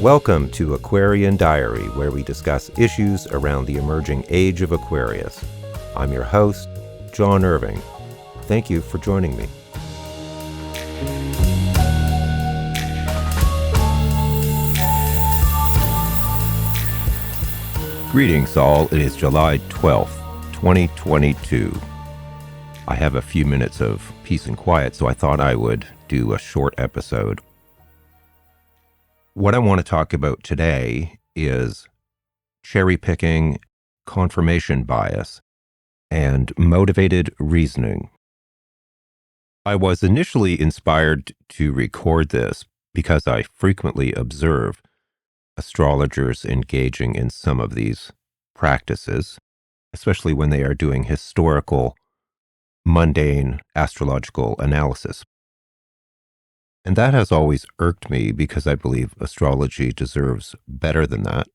Welcome to Aquarian Diary, where we discuss issues around the emerging Age of Aquarius. I'm your host, John Irving. Thank you for joining me. Greetings all, it is July 12th, 2022. I have a few minutes of peace and quiet, so I thought I would do a short episode. What I want to talk about today is cherry picking, confirmation bias, and motivated reasoning. I was initially inspired to record this because I frequently observe astrologers engaging in some of these practices, especially when they are doing historical, mundane astrological analysis. And that has always irked me because I believe astrology deserves better than that.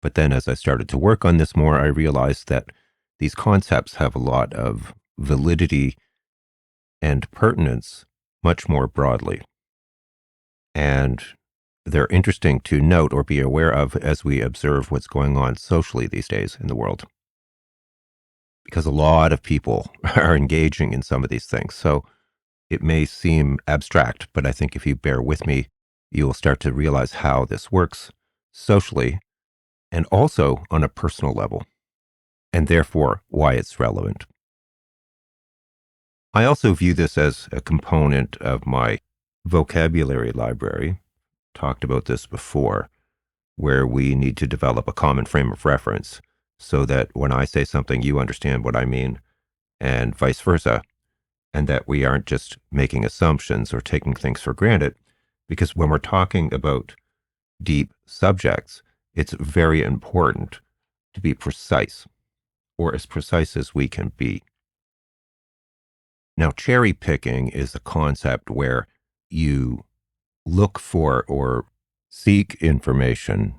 But then as I started to work on this more, I realized that these concepts have a lot of validity and pertinence much more broadly. And they're interesting to note or be aware of as we observe what's going on socially these days in the world. Because a lot of people are engaging in some of these things. So it may seem abstract, but I think if you bear with me, you will start to realize how this works socially and also on a personal level, and therefore why it's relevant. I also view this as a component of my vocabulary library. Talked about this before, where we need to develop a common frame of reference so that when I say something, you understand what I mean, and vice versa, and that we aren't just making assumptions or taking things for granted, because when we're talking about deep subjects, it's very important to be precise, or as precise as we can be. Now, cherry picking is a concept where you look for or seek information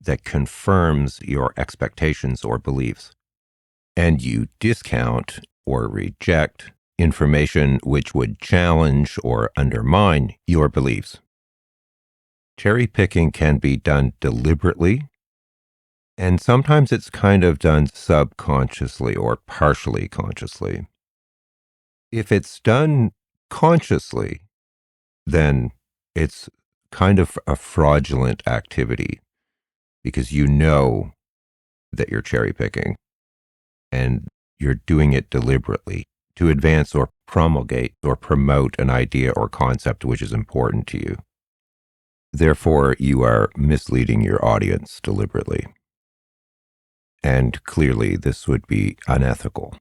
that confirms your expectations or beliefs, and you discount or reject information which would challenge or undermine your beliefs. Cherry picking can be done deliberately, and sometimes it's kind of done subconsciously or partially consciously. If it's done consciously, then it's kind of a fraudulent activity because you know that you're cherry picking and you're doing it deliberately to advance or promulgate or promote an idea or concept which is important to you. Therefore, you are misleading your audience deliberately. And clearly, this would be unethical.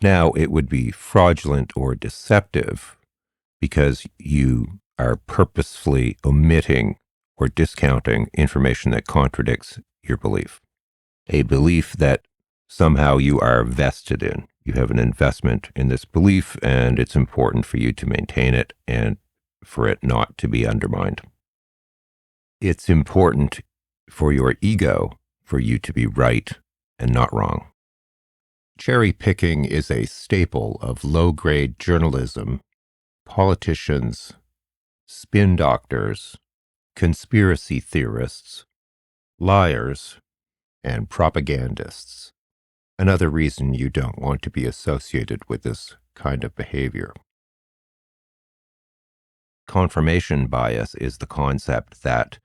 Now, it would be fraudulent or deceptive because you are purposefully omitting or discounting information that contradicts your belief. A belief that somehow you are vested in. You have an investment in this belief, and it's important for you to maintain it and for it not to be undermined. It's important for your ego for you to be right and not wrong. Cherry picking is a staple of low-grade journalism, politicians, spin doctors, conspiracy theorists, liars, and propagandists. Another reason you don't want to be associated with this kind of behavior. Confirmation bias is the concept that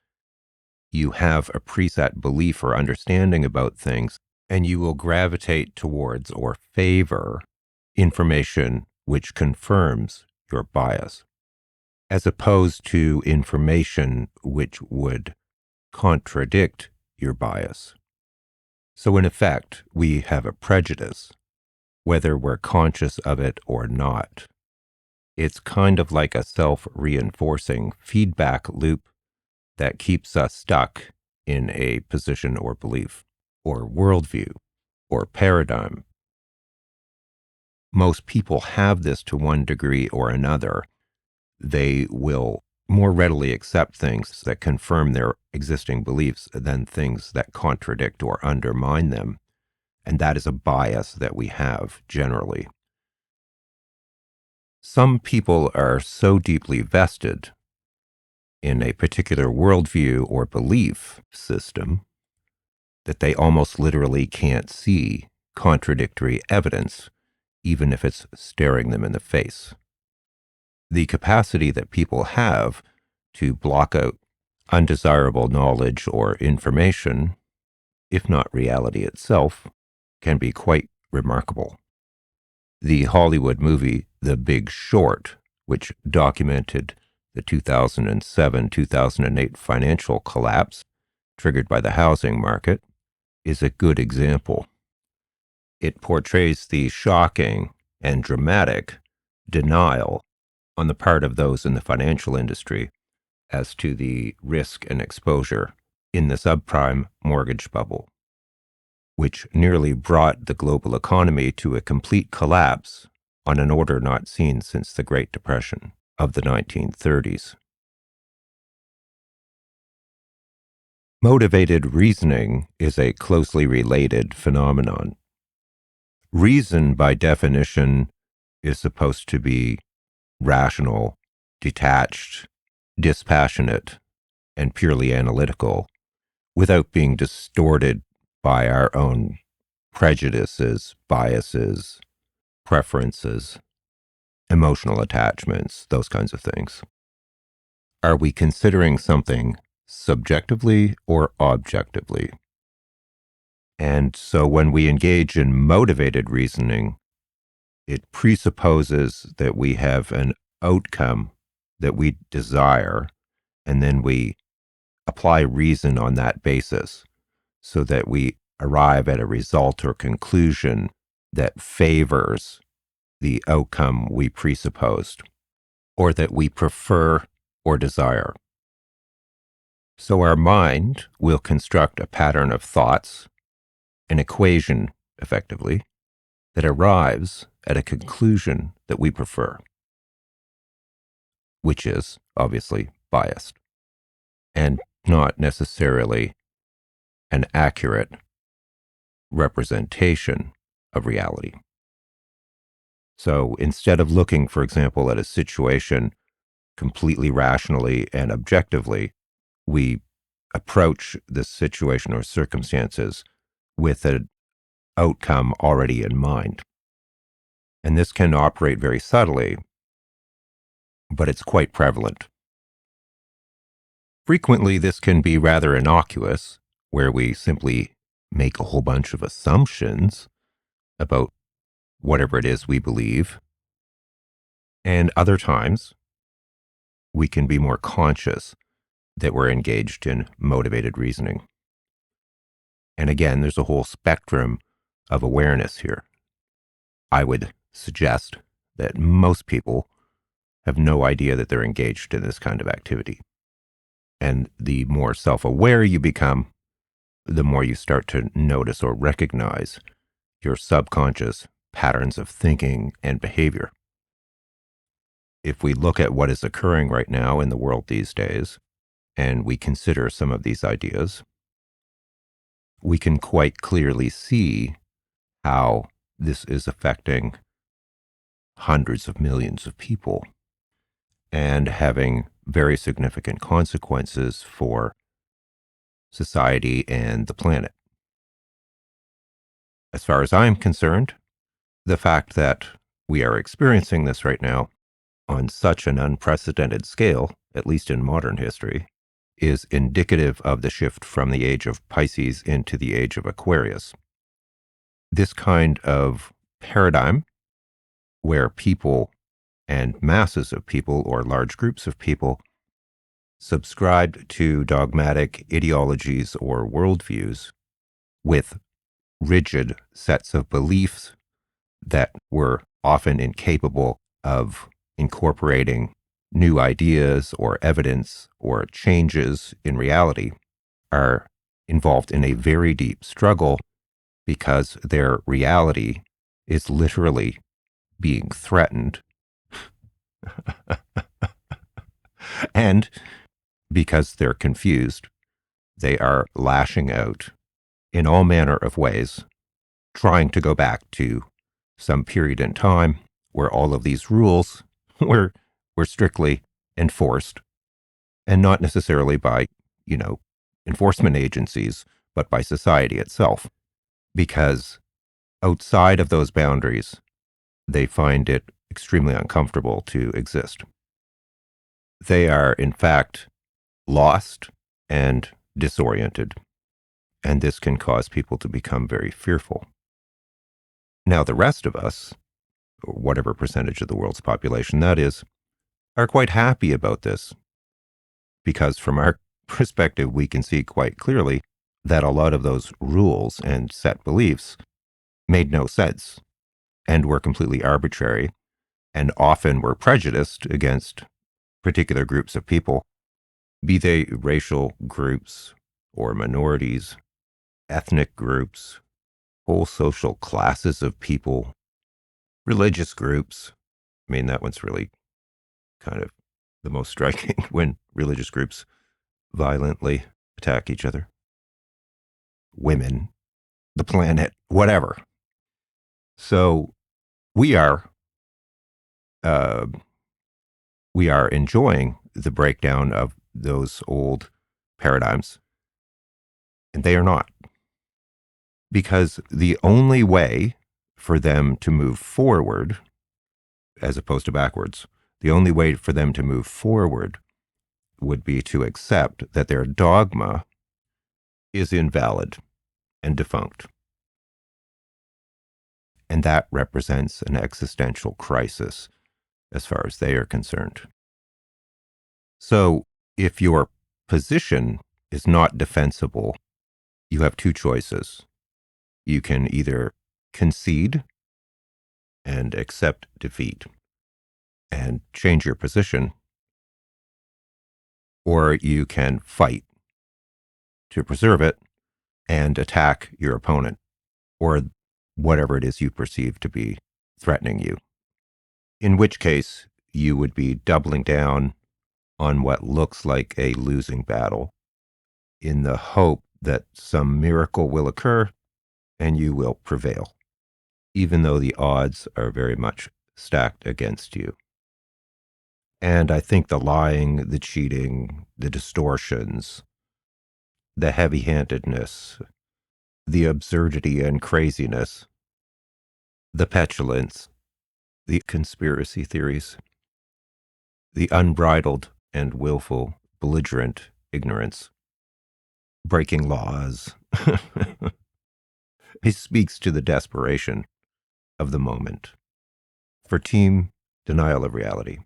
you have a preset belief or understanding about things, and you will gravitate towards or favor information which confirms your bias, as opposed to information which would contradict your bias. So in effect, we have a prejudice, whether we're conscious of it or not. It's kind of like a self-reinforcing feedback loop that keeps us stuck in a position or belief, or worldview, or paradigm. Most people have this to one degree or another. They will more readily accept things that confirm their existing beliefs than things that contradict or undermine them. And that is a bias that we have generally. Some people are so deeply vested in a particular worldview or belief system that they almost literally can't see contradictory evidence, even if it's staring them in the face. The capacity that people have to block out undesirable knowledge or information, if not reality itself, can be quite remarkable. The Hollywood movie The Big Short, which documented the 2007-2008 financial collapse triggered by the housing market, is a good example. It portrays the shocking and dramatic denial on the part of those in the financial industry as to the risk and exposure in the subprime mortgage bubble, which nearly brought the global economy to a complete collapse on an order not seen since the Great Depression of the 1930s. Motivated reasoning is a closely related phenomenon. Reason, by definition, is supposed to be rational, detached, dispassionate, and purely analytical, without being distorted by our own prejudices, biases, preferences, emotional attachments, those kinds of things. Are we considering something subjectively or objectively? And so when we engage in motivated reasoning, it presupposes that we have an outcome that we desire, and then we apply reason on that basis so that we arrive at a result or conclusion that favors the outcome we presupposed, or that we prefer or desire. So our mind will construct a pattern of thoughts, an equation, effectively, that arrives at a conclusion that we prefer, which is obviously biased and not necessarily an accurate representation of reality. So instead of looking, for example, at a situation completely rationally and objectively, we approach this situation or circumstances with an outcome already in mind. And this can operate very subtly, but it's quite prevalent. Frequently, this can be rather innocuous, where we simply make a whole bunch of assumptions about whatever it is we believe. And other times, we can be more conscious that we're engaged in motivated reasoning. And again, there's a whole spectrum of awareness here. I would suggest that most people have no idea that they're engaged in this kind of activity. And the more self-aware you become, the more you start to notice or recognize your subconscious patterns of thinking and behavior. If we look at what is occurring right now in the world these days, and we consider some of these ideas, we can quite clearly see how this is affecting hundreds of millions of people and having very significant consequences for society and the planet. As far as I'm concerned, the fact that we are experiencing this right now on such an unprecedented scale, at least in modern history, is indicative of the shift from the age of Pisces into the age of Aquarius. This kind of paradigm, where people and masses of people or large groups of people subscribed to dogmatic ideologies or worldviews with rigid sets of beliefs that were often incapable of incorporating new ideas or evidence or changes in reality, are involved in a very deep struggle because their reality is literally being threatened. And because they're confused, they are lashing out in all manner of ways, trying to go back to some period in time where all of these rules were strictly enforced and not necessarily by, you know, enforcement agencies, but by society itself, because outside of those boundaries, they find it extremely uncomfortable to exist. They are, in fact, lost and disoriented, and this can cause people to become very fearful. Now, the rest of us, or whatever percentage of the world's population that is, are quite happy about this, because from our perspective, we can see quite clearly that a lot of those rules and set beliefs made no sense and were completely arbitrary and often were prejudiced against particular groups of people, be they racial groups or minorities, ethnic groups, whole social classes of people, religious groups. I mean, that one's really kind of the most striking when religious groups violently attack each other. Women, the planet, whatever. So we are uh, we are enjoying the breakdown of those old paradigms, and they are not, because the only way for them to move forward, as opposed to backwards, the only way for them to move forward would be to accept that their dogma is invalid and defunct. And that represents an existential crisis as far as they are concerned. So if your position is not defensible, you have two choices. You can either concede and accept defeat and change your position, or you can fight to preserve it and attack your opponent or whatever it is you perceive to be threatening you. In which case, you would be doubling down on what looks like a losing battle in the hope that some miracle will occur and you will prevail, even though the odds are very much stacked against you. And I think the lying, the cheating, the distortions, the heavy handedness, the absurdity and craziness, the petulance, the conspiracy theories, the unbridled and willful, belligerent ignorance, breaking laws. It speaks to the desperation of the moment for team denial of reality.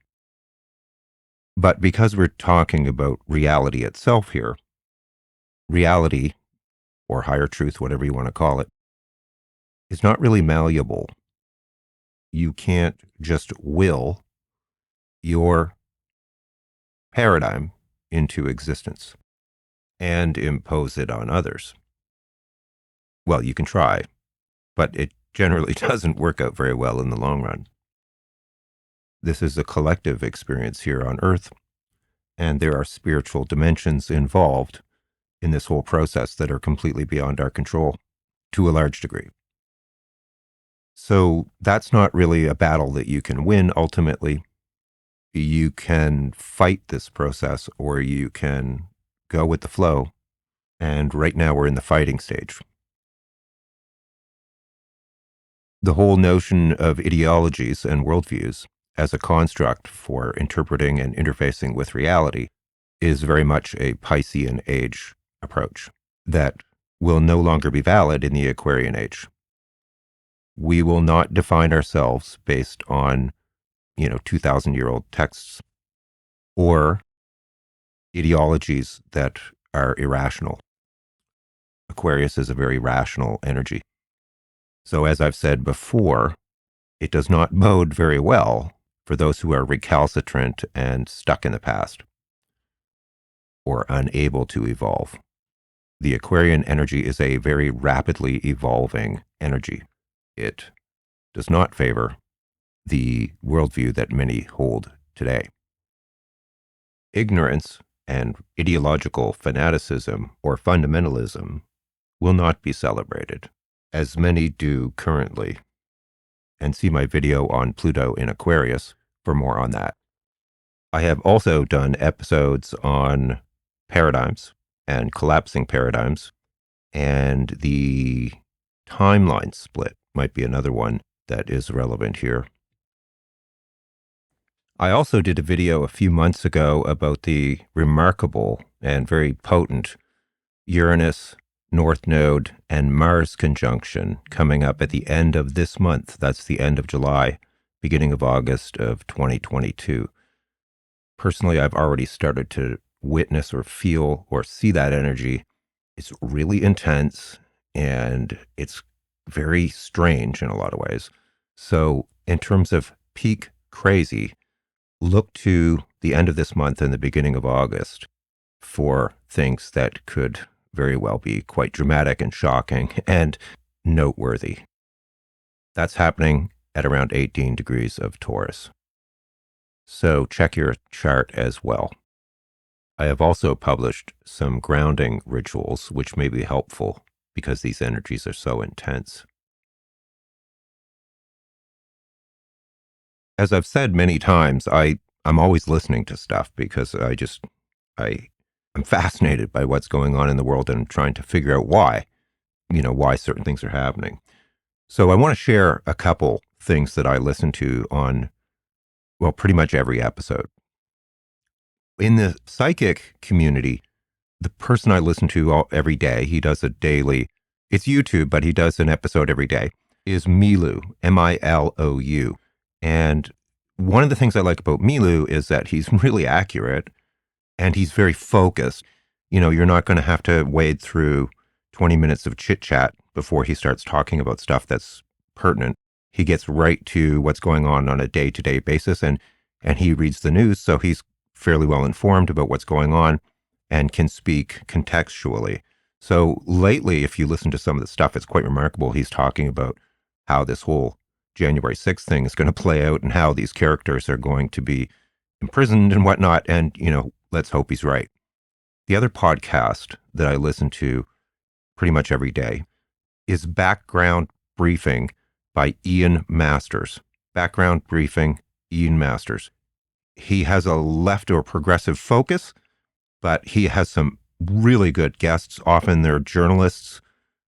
But because we're talking about reality itself here, reality, or higher truth, whatever you want to call it, is not really malleable. You can't just will your paradigm into existence and impose it on others. Well, you can try, but it generally doesn't work out very well in the long run. This is a collective experience here on Earth, and there are spiritual dimensions involved in this whole process that are completely beyond our control to a large degree. So that's not really a battle that you can win ultimately. You can fight this process or you can go with the flow. And right now we're in the fighting stage. The whole notion of ideologies and worldviews as a construct for interpreting and interfacing with reality is very much a Piscean age approach that will no longer be valid in the Aquarian age. We will not define ourselves based on, 2,000-year-old texts or ideologies that are irrational. Aquarius is a very rational energy. So as I've said before, it does not bode very well for those who are recalcitrant and stuck in the past or unable to evolve. The Aquarian energy is a very rapidly evolving energy. It does not favor the worldview that many hold today. Ignorance and ideological fanaticism or fundamentalism will not be celebrated, as many do currently. And see my video on Pluto in Aquarius for more on that. I have also done episodes on paradigms and collapsing paradigms, and the timeline split might be another one that is relevant here. I also did a video a few months ago about the remarkable and very potent Uranus, North Node, and Mars conjunction coming up at the end of this month. That's the end of July, beginning of August of 2022. Personally, I've already started to witness or feel or see that energy. It's really intense and it's very strange in a lot of ways. So, in terms of peak crazy, look to the end of this month and the beginning of August for things that could very well be quite dramatic and shocking and noteworthy. That's happening at around 18 degrees of Taurus. So check your chart as well. I have also published some grounding rituals, which may be helpful because these energies are so intense. As I've said many times, I'm always listening to stuff because I'm fascinated by what's going on in the world and trying to figure out why certain things are happening. So I want to share a couple things that I listen to on, well, pretty much every episode. In the psychic community, the person I listen to every day, he does a daily, it's YouTube, but he does an episode every day, is Milou, Milou. And one of the things I like about Milou is that he's really accurate and he's very focused. You're not going to have to wade through 20 minutes of chit chat before he starts talking about stuff that's pertinent. He gets right to what's going on a day-to-day basis, and he reads the news, so he's fairly well informed about what's going on and can speak contextually. So lately, if you listen to some of the stuff, it's quite remarkable. He's talking about how this whole January 6th thing is going to play out and how these characters are going to be imprisoned and whatnot. And, let's hope he's right. The other podcast that I listen to pretty much every day is Background Briefing by Ian Masters. Background Briefing, Ian Masters. He has a left or progressive focus, but he has some really good guests. Often they're journalists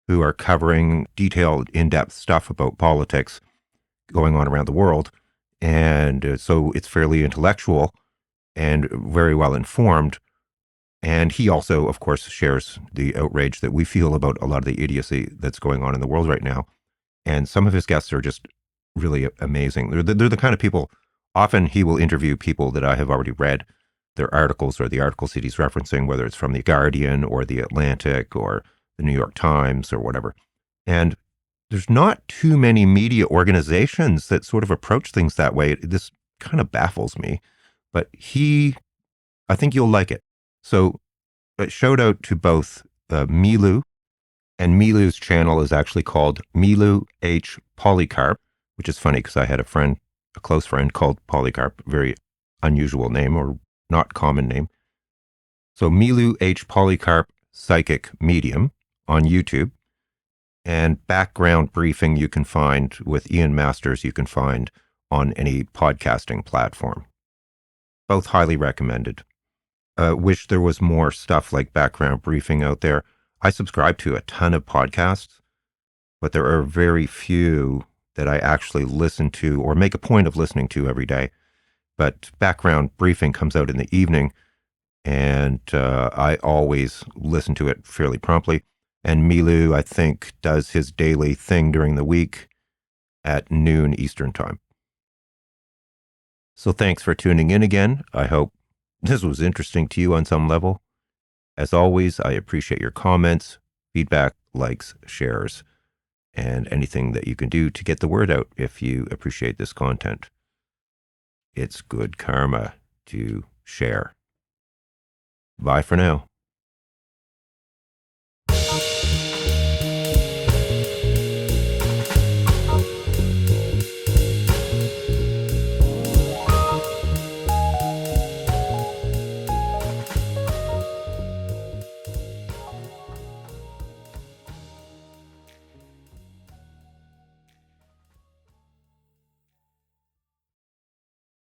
who are covering detailed, in-depth stuff about politics going on around the world. And so it's fairly intellectual and very well informed. And he also, of course, shares the outrage that we feel about a lot of the idiocy that's going on in the world right now. And some of his guests are just really amazing. They're the kind of people, often he will interview people that I have already read their articles or the articles that he's referencing, whether it's from The Guardian or The Atlantic or the New York Times or whatever. And there's not too many media organizations that sort of approach things that way. This kind of baffles me, but I think you'll like it. So a shout out to both Milou, and Milou's channel is actually called Milou H. Polycarp, which is funny because I had a close friend called Polycarp, very unusual name or not common name. So Milou H. Polycarp Psychic Medium on YouTube, and Background Briefing you can find with Ian Masters, you can find on any podcasting platform. Both highly recommended. Wish there was more stuff like Background Briefing out there. I subscribe to a ton of podcasts, but there are very few that I actually listen to or make a point of listening to every day. But Background Briefing comes out in the evening, and I always listen to it fairly promptly. And Milou, I think, does his daily thing during the week at noon Eastern Time. So thanks for tuning in again. I hope this was interesting to you on some level. As always, I appreciate your comments, feedback, likes, shares, and anything that you can do to get the word out if you appreciate this content. It's good karma to share. Bye for now.